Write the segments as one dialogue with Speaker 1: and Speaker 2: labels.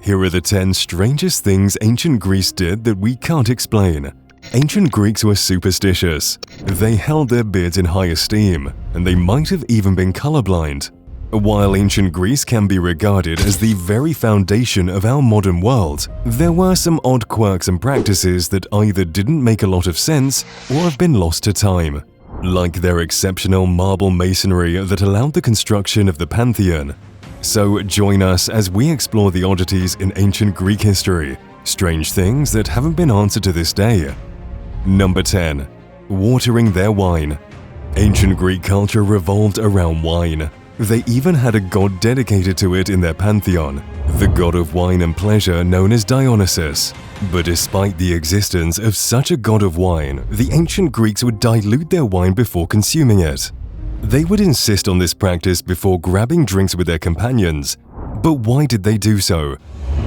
Speaker 1: Here are the 10 strangest things ancient Greece did that we can't explain. Ancient Greeks were superstitious. They held their beards in high esteem, and they might have even been colorblind. While ancient Greece can be regarded as the very foundation of our modern world, there were some odd quirks and practices that either didn't make a lot of sense or have been lost to time. Like their exceptional marble masonry that allowed the construction of the Parthenon. So join us as we explore the oddities in ancient Greek history, strange things that haven't been answered to this day. Number 10. Watering their wine. Ancient Greek culture revolved around wine. They even had a god dedicated to it in their pantheon, the god of wine and pleasure known as Dionysus. But despite the existence of such a god of wine, the ancient Greeks would dilute their wine before consuming it. They would insist on this practice before grabbing drinks with their companions. But why did they do so?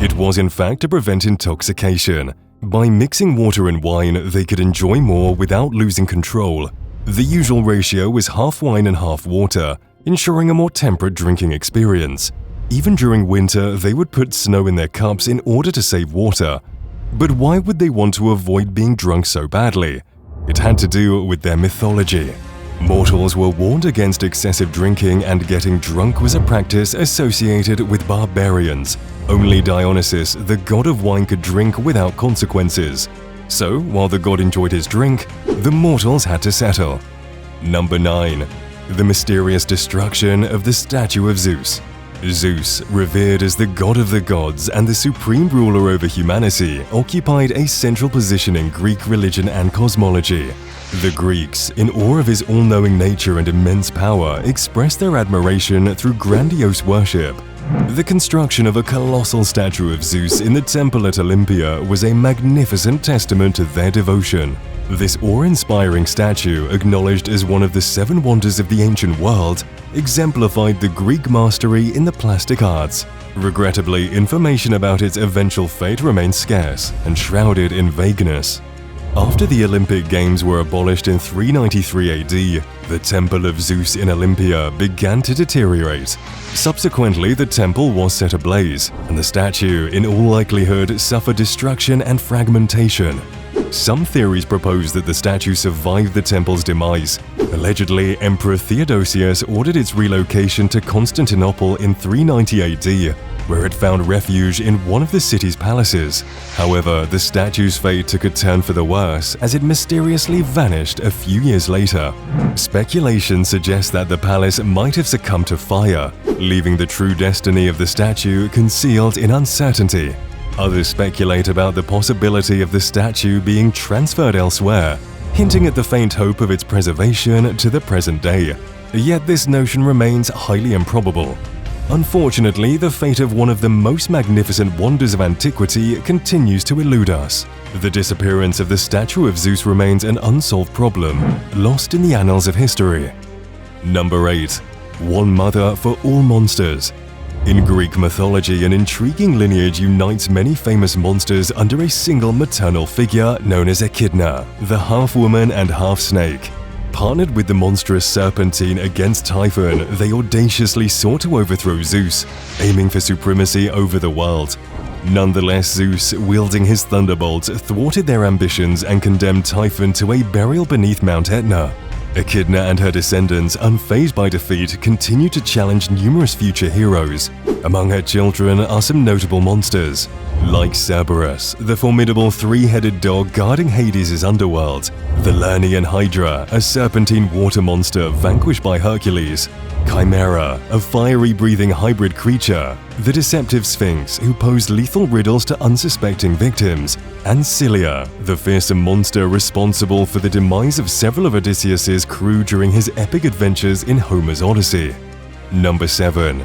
Speaker 1: It was in fact to prevent intoxication. By mixing water and wine, they could enjoy more without losing control. The usual ratio was half wine and half water, ensuring a more temperate drinking experience. Even during winter, they would put snow in their cups in order to save water. But why would they want to avoid being drunk so badly? It had to do with their mythology. Mortals were warned against excessive drinking, and getting drunk was a practice associated with barbarians. Only Dionysus, the god of wine, could drink without consequences. So, while the god enjoyed his drink, the mortals had to settle. Number 9. The mysterious destruction of the statue of Zeus. Zeus, revered as the god of the gods and the supreme ruler over humanity, occupied a central position in Greek religion and cosmology. The Greeks, in awe of his all-knowing nature and immense power, expressed their admiration through grandiose worship. The construction of a colossal statue of Zeus in the temple at Olympia was a magnificent testament to their devotion. This awe-inspiring statue, acknowledged as one of the 7 wonders of the ancient world, exemplified the Greek mastery in the plastic arts. Regrettably, information about its eventual fate remains scarce and shrouded in vagueness. After the Olympic Games were abolished in 393 AD, the Temple of Zeus in Olympia began to deteriorate. Subsequently, the temple was set ablaze, and the statue, in all likelihood, suffered destruction and fragmentation. Some theories propose that the statue survived the temple's demise. Allegedly, Emperor Theodosius ordered its relocation to Constantinople in 390 AD, where it found refuge in one of the city's palaces. However, the statue's fate took a turn for the worse as it mysteriously vanished a few years later. Speculation suggests that the palace might have succumbed to fire, leaving the true destiny of the statue concealed in uncertainty. Others speculate about the possibility of the statue being transferred elsewhere, hinting at the faint hope of its preservation to the present day. Yet this notion remains highly improbable. Unfortunately, the fate of one of the most magnificent wonders of antiquity continues to elude us. The disappearance of the statue of Zeus remains an unsolved problem, lost in the annals of history. Number 8. One mother for all monsters. In Greek mythology, an intriguing lineage unites many famous monsters under a single maternal figure known as Echidna, the half-woman and half-snake. Partnered with the monstrous Serpentine against Typhon, they audaciously sought to overthrow Zeus, aiming for supremacy over the world. Nonetheless, Zeus, wielding his thunderbolt, thwarted their ambitions and condemned Typhon to a burial beneath Mount Etna. Echidna and her descendants, unfazed by defeat, continue to challenge numerous future heroes. Among her children are some notable monsters, like Cerberus, the formidable 3-headed dog guarding Hades' underworld, the Lernaean Hydra, a serpentine water monster vanquished by Hercules, Chimera, a fiery-breathing hybrid creature, the deceptive Sphinx, who posed lethal riddles to unsuspecting victims, and Scylla, the fearsome monster responsible for the demise of several of Odysseus' crew during his epic adventures in Homer's Odyssey. Number 7.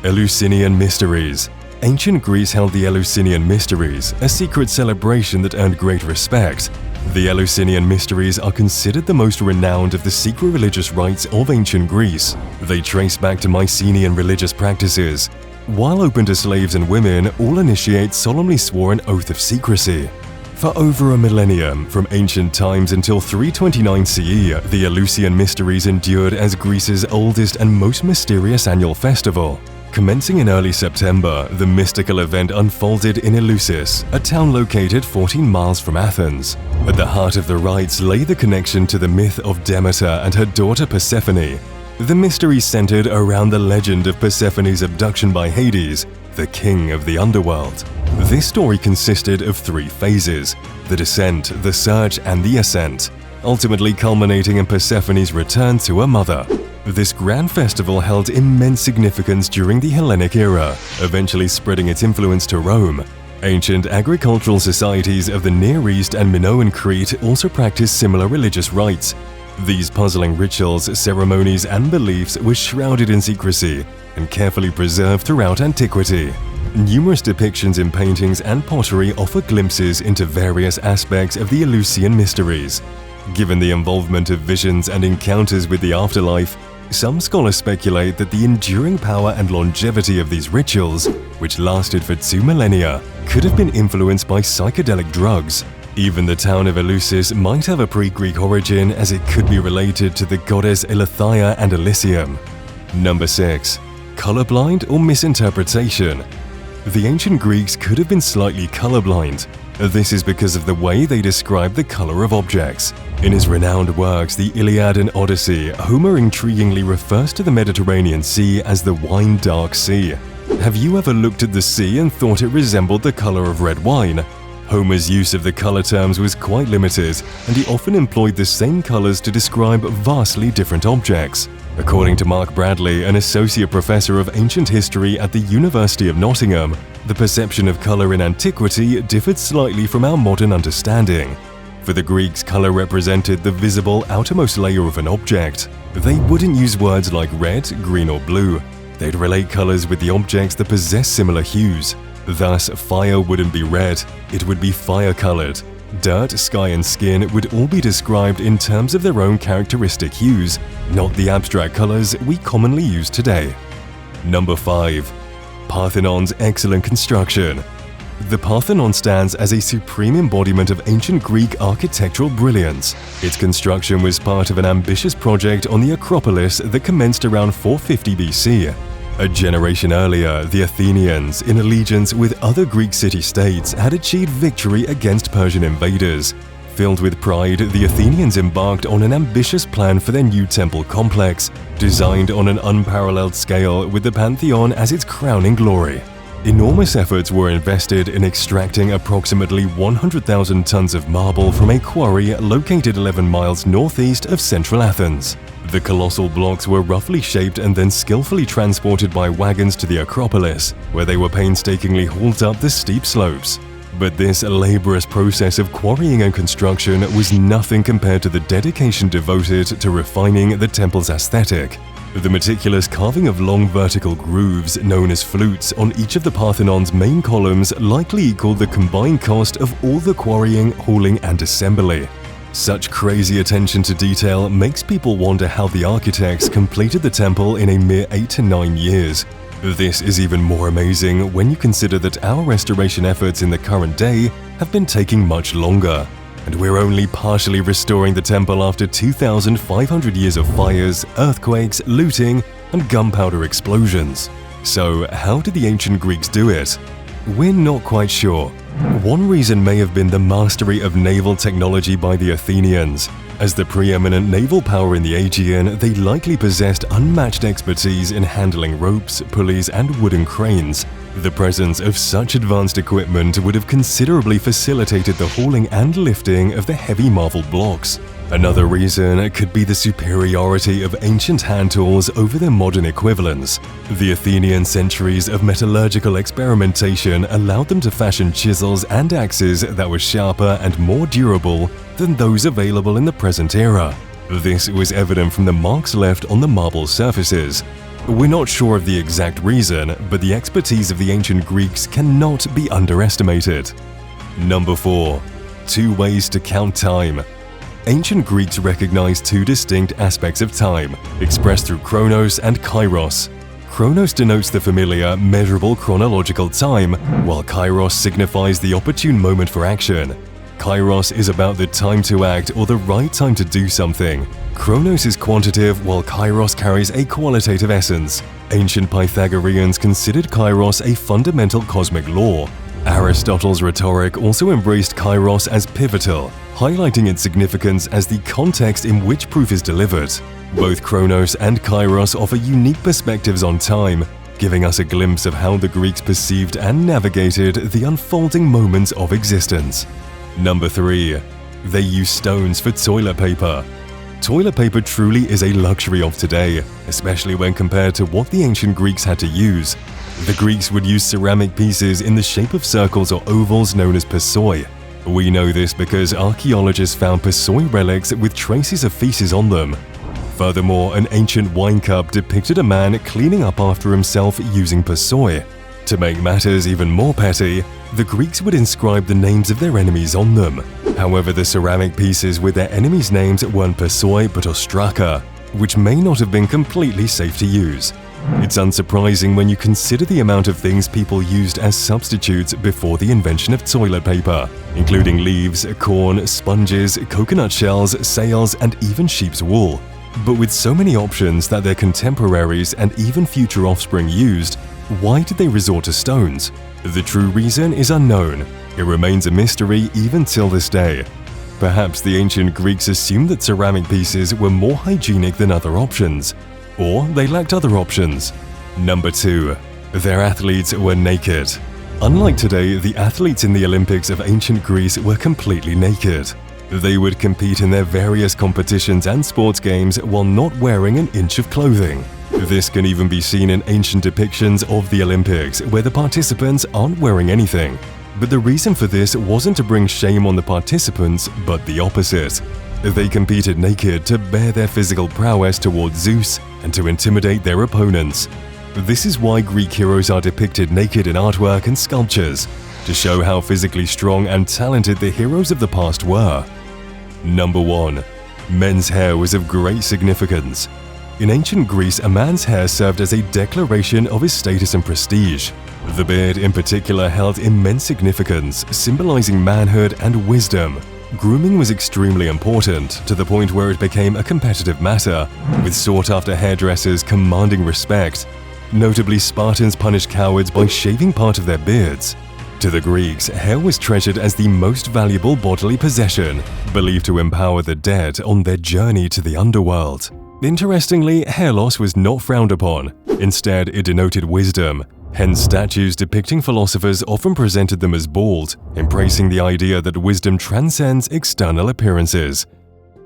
Speaker 1: Eleusinian Mysteries. Ancient Greece held the Eleusinian Mysteries, a secret celebration that earned great respect. The Eleusinian Mysteries are considered the most renowned of the secret religious rites of ancient Greece. They trace back to Mycenaean religious practices. While open to slaves and women, all initiates solemnly swore an oath of secrecy. For over a millennium, from ancient times until 329 CE, the Eleusinian Mysteries endured as Greece's oldest and most mysterious annual festival. Commencing in early September, the mystical event unfolded in Eleusis, a town located 14 miles from Athens. At the heart of the rites lay the connection to the myth of Demeter and her daughter Persephone. The mystery centered around the legend of Persephone's abduction by Hades, the king of the underworld. This story consisted of 3 phases: the descent, the search, and the ascent, ultimately culminating in Persephone's return to her mother. This grand festival held immense significance during the Hellenic era, eventually spreading its influence to Rome. Ancient agricultural societies of the Near East and Minoan Crete also practiced similar religious rites. These puzzling rituals, ceremonies, and beliefs were shrouded in secrecy and carefully preserved throughout antiquity. Numerous depictions in paintings and pottery offer glimpses into various aspects of the Eleusinian mysteries. Given the involvement of visions and encounters with the afterlife, some scholars speculate that the enduring power and longevity of these rituals, which lasted for 2 millennia, could have been influenced by psychedelic drugs. Even the town of Eleusis might have a pre-Greek origin, as it could be related to the goddess Eleuthyia and Elysium. Number 6. Colorblind or misinterpretation. The ancient Greeks could have been slightly colorblind. This is because of the way they describe the color of objects. In his renowned works, the Iliad and Odyssey, Homer intriguingly refers to the Mediterranean Sea as the wine-dark sea. Have you ever looked at the sea and thought it resembled the color of red wine? Homer's use of the color terms was quite limited, and he often employed the same colors to describe vastly different objects. According to Mark Bradley, an associate professor of ancient history at the University of Nottingham, the perception of color in antiquity differed slightly from our modern understanding. For the Greeks, color represented the visible outermost layer of an object. They wouldn't use words like red, green, or blue. They'd relate colors with the objects that possess similar hues. Thus, fire wouldn't be red, it would be fire-colored. Dirt, sky, and skin would all be described in terms of their own characteristic hues, not the abstract colors we commonly use today. Number 5. Parthenon's excellent construction. The Parthenon stands as a supreme embodiment of ancient Greek architectural brilliance. Its construction was part of an ambitious project on the Acropolis that commenced around 450 BC. A generation earlier, the Athenians, in allegiance with other Greek city-states, had achieved victory against Persian invaders. Filled with pride, the Athenians embarked on an ambitious plan for their new temple complex, designed on an unparalleled scale with the Pantheon as its crowning glory. Enormous efforts were invested in extracting approximately 100,000 tons of marble from a quarry located 11 miles northeast of central Athens. The colossal blocks were roughly shaped and then skillfully transported by wagons to the Acropolis, where they were painstakingly hauled up the steep slopes. But this laborious process of quarrying and construction was nothing compared to the dedication devoted to refining the temple's aesthetic. The meticulous carving of long vertical grooves, known as flutes, on each of the Parthenon's main columns likely equaled the combined cost of all the quarrying, hauling, and assembly. Such crazy attention to detail makes people wonder how the architects completed the temple in a mere 8 to 9 years. This is even more amazing when you consider that our restoration efforts in the current day have been taking much longer, and we're only partially restoring the temple after 2,500 years of fires, earthquakes, looting, and gunpowder explosions. So, how did the ancient Greeks do it? We're not quite sure. One reason may have been the mastery of naval technology by the Athenians. As the preeminent naval power in the Aegean, they likely possessed unmatched expertise in handling ropes, pulleys, and wooden cranes. The presence of such advanced equipment would have considerably facilitated the hauling and lifting of the heavy marble blocks. Another reason could be the superiority of ancient hand tools over their modern equivalents. The Athenian centuries of metallurgical experimentation allowed them to fashion chisels and axes that were sharper and more durable than those available in the present era. This was evident from the marks left on the marble surfaces. We're not sure of the exact reason, but the expertise of the ancient Greeks cannot be underestimated. Number 4. 2 ways to count time. Ancient Greeks recognized 2 distinct aspects of time, expressed through chronos and kairos. Chronos denotes the familiar, measurable chronological time, while kairos signifies the opportune moment for action. Kairos is about the time to act or the right time to do something. Chronos is quantitative, while kairos carries a qualitative essence. Ancient Pythagoreans considered kairos a fundamental cosmic law. Aristotle's rhetoric also embraced kairos as pivotal, highlighting its significance as the context in which proof is delivered. Both Chronos and kairos offer unique perspectives on time, giving us a glimpse of how the Greeks perceived and navigated the unfolding moments of existence. Number 3. They use stones for toilet paper. Toilet paper truly is a luxury of today, especially when compared to what the ancient Greeks had to use. The Greeks would use ceramic pieces in the shape of circles or ovals known as persoi. We know this because archaeologists found persoi relics with traces of feces on them. Furthermore, an ancient wine cup depicted a man cleaning up after himself using persoi. To make matters even more petty, the Greeks would inscribe the names of their enemies on them. However, the ceramic pieces with their enemies' names weren't persoi but ostraka, which may not have been completely safe to use. It's unsurprising when you consider the amount of things people used as substitutes before the invention of toilet paper, including leaves, corn, sponges, coconut shells, sails, and even sheep's wool. But with so many options that their contemporaries and even future offspring used, why did they resort to stones? The true reason is unknown. It remains a mystery even till this day. Perhaps the ancient Greeks assumed that ceramic pieces were more hygienic than other options, or they lacked other options. Number 2. Their athletes were naked. Unlike today, the athletes in the Olympics of ancient Greece were completely naked. They would compete in their various competitions and sports games while not wearing an inch of clothing. This can even be seen in ancient depictions of the Olympics, where the participants aren't wearing anything. But the reason for this wasn't to bring shame on the participants, but the opposite. They competed naked to bear their physical prowess towards Zeus and to intimidate their opponents. This is why Greek heroes are depicted naked in artwork and sculptures, to show how physically strong and talented the heroes of the past were. Number 1. Men's hair was of great significance. In ancient Greece, a man's hair served as a declaration of his status and prestige. The beard in particular held immense significance, symbolizing manhood and wisdom. Grooming was extremely important, to the point where it became a competitive matter, with sought-after hairdressers commanding respect. Notably, Spartans punished cowards by shaving part of their beards. To the Greeks, hair was treasured as the most valuable bodily possession, believed to empower the dead on their journey to the underworld. Interestingly, hair loss was not frowned upon. Instead, it denoted wisdom. Hence, statues depicting philosophers often presented them as bald, embracing the idea that wisdom transcends external appearances.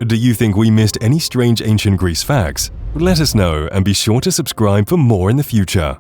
Speaker 1: Do you think we missed any strange ancient Greece facts? Let us know and be sure to subscribe for more in the future.